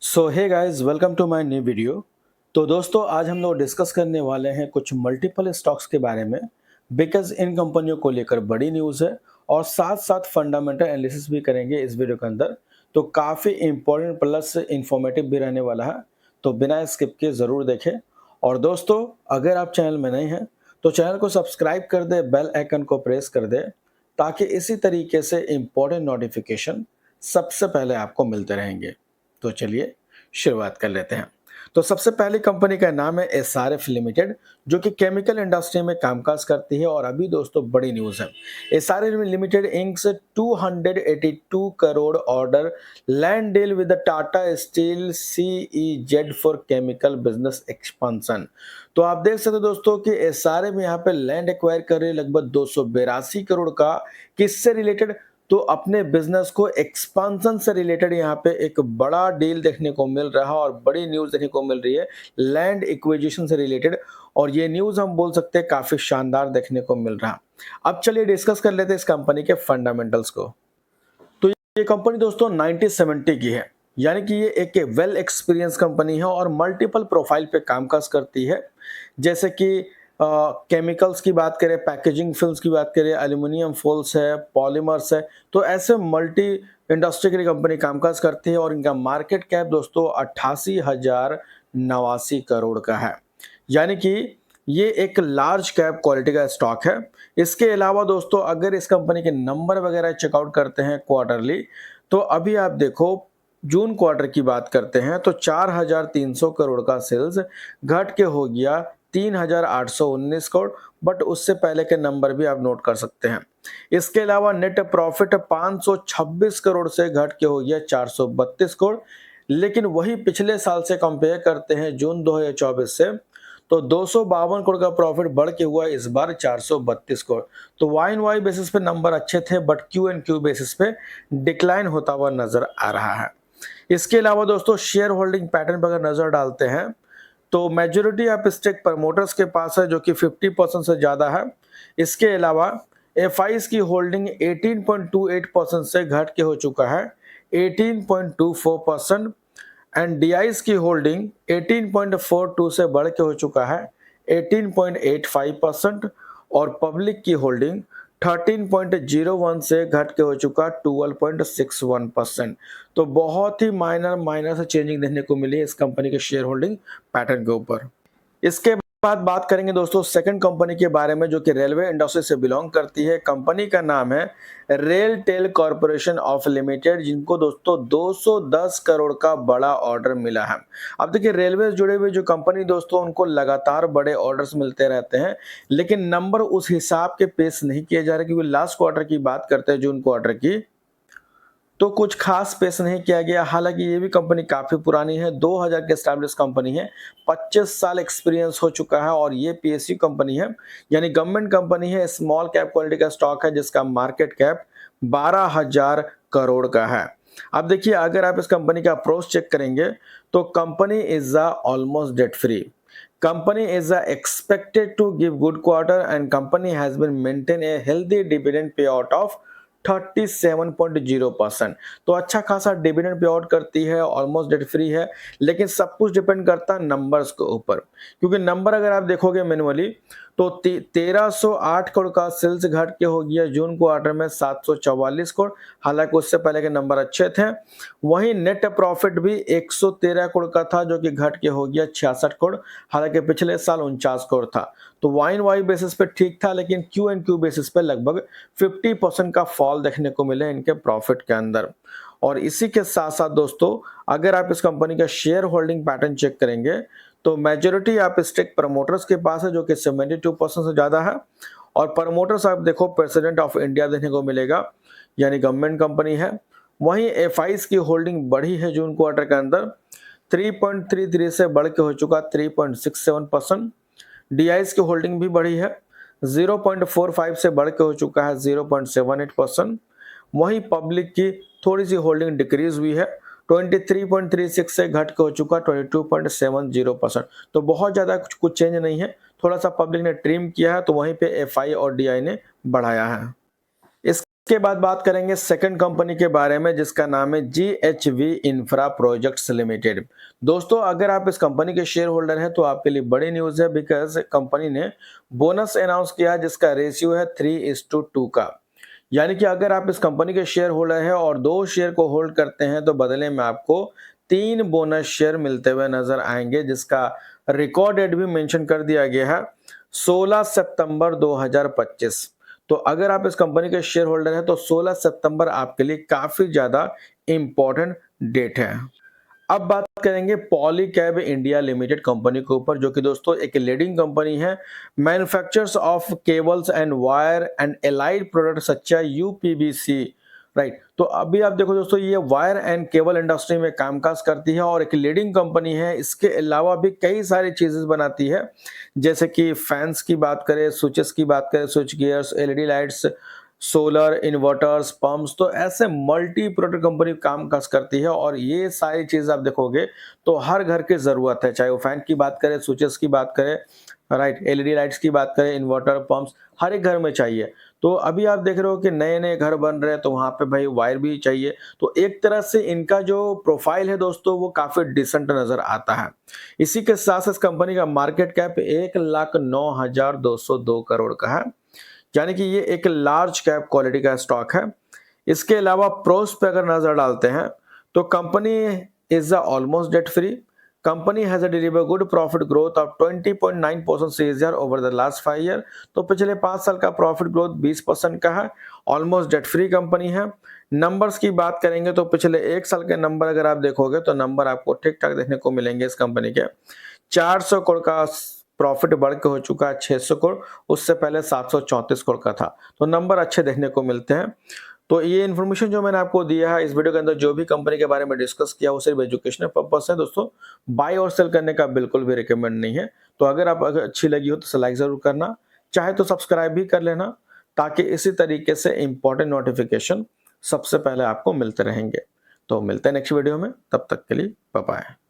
So hey guys, welcome to my new video. तो दोस्तों, आज हम लोग डिस्कस करने वाले हैं कुछ मल्टीपल स्टॉक्स के बारे में, बिकॉज इन कंपनियों को लेकर बड़ी न्यूज़ है और साथ साथ फंडामेंटल एनालिसिस भी करेंगे इस वीडियो के अंदर। तो काफ़ी इंपॉर्टेंट प्लस इंफॉर्मेटिव भी रहने वाला है, तो बिना स्किप के ज़रूर देखें। और दोस्तों, अगर आप चैनल में नए हैं तो चैनल को सब्सक्राइब कर दे, बेल आइकन को प्रेस कर दे, ताकि इसी तरीके से इंपॉर्टेंट नोटिफिकेशन सबसे पहले आपको मिलते रहेंगे। तो चलिए शुरुआत कर लेते हैं। तो सबसे पहली कंपनी का नाम है एसआरएफ लिमिटेड, जो कि केमिकल इंडस्ट्री में कामकाज करती है और अभी दोस्तों बड़ी न्यूज़ है। एसआरएफ लिमिटेड इंक से 282 crore order land deal with the Tata steel CEZ for chemical business expansion. तो आप देख सकते हो दोस्तों कि एसआरएफ यहाँ पे लैंड एक्वायर कर रही है लगभग 282 करोड़ का। किससे रिलेटेड? तो अपने बिजनेस को एक्सपांशन से रिलेटेड यहाँ पे एक बड़ा डील देखने को मिल रहा है और बड़ी न्यूज़ देखने को मिल रही है लैंड एक्विजिशन से रिलेटेड। और ये न्यूज़ हम बोल सकते हैं काफ़ी शानदार देखने को मिल रहा है। अब चलिए डिस्कस कर लेते हैं इस कंपनी के फंडामेंटल्स को। तो ये कंपनी दोस्तों 1970 की है, यानी कि ये एक वेल एक्सपीरियंस कंपनी है और मल्टीपल प्रोफाइल पे कामकाज करती है। जैसे कि केमिकल्स की बात करें, पैकेजिंग फिल्म्स की बात करें, एल्यूमिनियम फोल्स है, पॉलीमर्स है, तो ऐसे मल्टी इंडस्ट्री के लिए कंपनी कामकाज करती है और इनका मार्केट कैप दोस्तों 88,089 करोड़ का है, यानी कि ये एक लार्ज कैप क्वालिटी का स्टॉक है। इसके अलावा दोस्तों, अगर इस कंपनी के नंबर वगैरह चेकआउट करते हैं क्वार्टरली, तो अभी आप देखो जून क्वार्टर की बात करते हैं तो 4,300 करोड़ का सेल्स घट के हो गया 3,819 करोड़, बट उससे पहले के नंबर भी आप नोट कर सकते हैं। इसके अलावा नेट प्रॉफिट 526 करोड़ से घट के हो गया 432 करोड़, लेकिन वही पिछले साल से कंपेयर करते हैं जून 2024 से, तो 252 करोड़ का प्रॉफिट बढ़ के हुआ इस बार 432 करोड़। तो वाई एंड वाई बेसिस पे नंबर अच्छे थे, but Q and Q basis पे डिक्लाइन होता हुआ नजर आ रहा है। इसके अलावा दोस्तों, शेयर होल्डिंग पैटर्न पर अगर नजर डालते हैं तो मेजोरिटी ऑफ स्टेक प्रमोटर्स के पास है, जो कि 50% से ज़्यादा है। इसके अलावा एफआईज की होल्डिंग 18.28% से घट के हो चुका है 18.24%, एंड डीआईज की होल्डिंग 18.42 से बढ़ के हो चुका है 18.85%, और पब्लिक की होल्डिंग 13.01 से घट के हो चुका 12.61%। तो बहुत ही माइनर से चेंजिंग देखने को मिली है इस कंपनी के शेयर होल्डिंग पैटर्न के ऊपर। इसके बाद बात करेंगे दोस्तों सेकंड कंपनी के बारे में, जो कि रेलवे इंडस्ट्री से बिलोंग करती है। कंपनी का नाम है RailTel corporation of limited, जिनको दोस्तों 210 करोड़ का बड़ा ऑर्डर मिला है। अब देखिए, रेलवे से जुड़े हुए जो कंपनी दोस्तों, उनको लगातार बड़े ऑर्डर्स मिलते रहते हैं, लेकिन नंबर उस हिसाब के पेश नहीं किए जा रहे, क्योंकि लास्ट क्वार्टर की बात करते हैं जून क्वार्टर की, तो कुछ खास पेश नहीं किया गया। हालांकि ये भी कंपनी काफ़ी पुरानी है, 2000 की एस्टैब्लिश कंपनी है, 25 साल एक्सपीरियंस हो चुका है और ये पीएसयू कंपनी है, यानी गवर्नमेंट कंपनी है। स्मॉल कैप क्वालिटी का स्टॉक है, जिसका मार्केट कैप 12,000 करोड़ का है। अब देखिए, अगर आप इस कंपनी का अप्रोच चेक करेंगे तो company is almost debt free. Company is expected to give good quarter and company has been maintain a healthy dividend payout of 37.0%। तो अच्छा खासा डिविडेंड पे आउट करती है, ऑलमोस्ट डेट फ्री है, लेकिन सब कुछ डिपेंड करता है नंबर्स के ऊपर, क्योंकि नंबर अगर आप देखोगे मैनुअली तो 1308 करोड़ का सेल्स घट के हो गया जून क्वार्टर में 744 करोड़, हालांकि उससे पहले के नंबर अच्छे थे। वहीं नेट प्रॉफिट भी 113 करोड़ का था, जो कि घट के हो गया 66 करोड़, हालांकि पिछले साल 49 करोड़ था। तो वाई एंड वाई बेसिस पे ठीक था, लेकिन क्यू एंड क्यू बेसिस पे लगभग 50% का फॉल देखने को मिले इनके प्रॉफिट के अंदर। और इसी के साथ साथ दोस्तों, अगर आप इस कंपनी का शेयर होल्डिंग पैटर्न चेक करेंगे तो मेजोरिटी आप स्टेक प्रमोटर्स के पास है, जो कि 72% से ज़्यादा है। और प्रमोटर्स आप देखो प्रेसिडेंट ऑफ इंडिया देखने को मिलेगा, यानी गवर्नमेंट कंपनी है। वहीं एफआईज की होल्डिंग बढ़ी है जून क्वार्टर के अंदर 3.33 से बढ़ के हो चुका 3.67%। डीआईज की होल्डिंग भी बढ़ी है, 0.45 से बढ़ के हो चुका है 0.78%। वहीं पब्लिक की थोड़ी सी होल्डिंग डिक्रीज हुई है, 23.36 से घट के हो चुका 22.70%। तो बहुत ज़्यादा कुछ चेंज नहीं है, थोड़ा सा पब्लिक ने ट्रिम किया है, तो वहीं पे एफआई और डीआई ने बढ़ाया है। के बाद बात करेंगे सेकंड कंपनी के बारे में जिसका नाम है GHV इंफ्रा प्रोजेक्ट्स लिमिटेड। दोस्तों अगर आप इस कंपनी के शेयर होल्डर हैं तो आपके लिए बड़ी न्यूज़ है, बिकॉज कंपनी ने बोनस अनाउंस किया है जिसका रेशियो है 3:2 का। यानी कि अगर आप इस कंपनी के शेयर होल्डर हैं और 2 शेयर को होल्ड करते हैं तो बदले में आपको 3 बोनस शेयर मिलते हुए नजर आएंगे, जिसका रिकॉर्ड डेट भी मेंशन कर दिया गया है 16 सितंबर 2025। तो अगर आप इस कंपनी के शेयर होल्डर हैं तो 16 सितंबर आपके लिए काफी ज्यादा इंपॉर्टेंट डेट है। अब बात करेंगे पॉलीकैब इंडिया लिमिटेड कंपनी के ऊपर, जो कि दोस्तों एक लीडिंग कंपनी है manufacturers of cables and wire and allied product सच्चा यूपीवीसी, राइट। तो अभी आप देखो दोस्तों, ये वायर एंड केबल इंडस्ट्री में कामकाज करती है और एक लीडिंग कंपनी है। इसके अलावा भी कई सारी चीजें बनाती है, जैसे कि फैंस की बात करें, स्विचेस की बात करें, switch gears, LED lights, solar inverters, pumps, तो ऐसे मल्टी प्रोडक्ट कंपनी काम काज करती है। और ये सारी चीज आप देखोगे तो हर घर की जरूरत है, चाहे वो फैन की बात करें, स्विचेस की बात करें, राइट, एलईडी लाइट्स की बात करें, इन्वर्टर, पंप्स, हर एक घर में चाहिए। तो अभी आप देख रहे हो कि नए नए घर बन रहे हैं तो वहां पे भाई वायर भी चाहिए। तो एक तरह से इनका जो प्रोफाइल है दोस्तों वो काफी डिसेंट नजर आता है। इसी के साथ साथ कंपनी का मार्केट कैप 1,09,202 करोड़ का है, यानी कि ये एक लार्ज कैप क्वालिटी का स्टॉक है। इसके अलावा प्रोस पे अगर नजर डालते हैं तो company is almost debt free. Company has deliver good profit growth of 20.9% CAGR over the last 5 year. तो पिछले 5 साल का प्रॉफिट ग्रोथ 20% का है। ऑलमोस्ट डेट फ्री कंपनी है। नंबर्स की बात करेंगे तो पिछले 1 साल के नंबर अगर आप देखोगे तो नंबर आपको ठीक ठाक देखने को मिलेंगे। इस कंपनी के 400 करोड़ का प्रॉफिट बढ़ के हो चुका है 600 करोड़, उससे पहले 734 करोड़ का था। तो नंबर अच्छे देखने को मिलते हैं। तो ये इन्फॉर्मेशन जो मैंने आपको दिया है इस वीडियो के अंदर, जो भी कंपनी के बारे में डिस्कस किया वो सिर्फ एजुकेशनल पर्पस है दोस्तों, बाय और सेल करने का बिल्कुल भी रिकमेंड नहीं है। तो अगर अच्छी लगी हो तो लाइक जरूर करना, चाहे तो सब्सक्राइब भी कर लेना, ताकि इसी तरीके से इंपॉर्टेंट नोटिफिकेशन सबसे पहले आपको मिलते रहेंगे। तो मिलते हैं नेक्स्ट वीडियो में, तब तक के लिए बाय बाय।